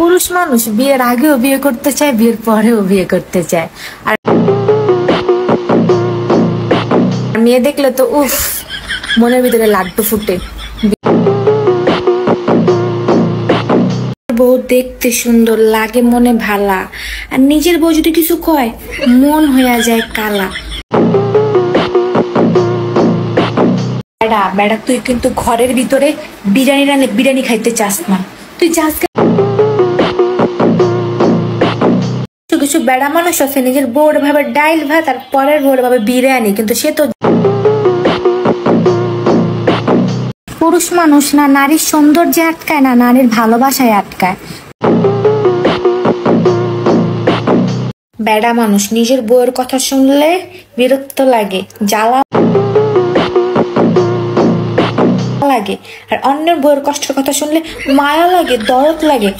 পুরুষ মানুষ বিয়ের আগেও বিয়ে করতে চায়, বিয়ের পরেও বিয়ে করতে চায়। আর মেয়ে দেখলে তো উফ, মনের ভিতরে লাড্ডু ফুটে। বউ দেখতে সুন্দর লাগে, মনে ভালা, আর নিজের বউ যদি কিছু কয় মন হইয়া যায় কালা। বেড়া বেড়া, তুই কিন্তু ঘরের ভিতরে বিরিয়ানি রান্নে বিরিয়ানি খাইতে চাস না, তুই চাস। কিছু বেড়া মানুষ আছে নিজের বউর ভাবে ডাইল ভাত আর পরের বউর ভাবে বিরিয়ানি, কিন্তু সে তো পুরুষ মানুষ না নারীর সৌন্দর্যে আটকায়, না নারীর ভালোবাসায় আটকায়। বেড়া মানুষ নিজের বউয়ের কথা শুনলে বিরক্ত লাগে, জ্বালা লাগে, আর অন্যের বউয়ের কষ্টের কথা শুনলে মায়া লাগে, দরদ লাগে।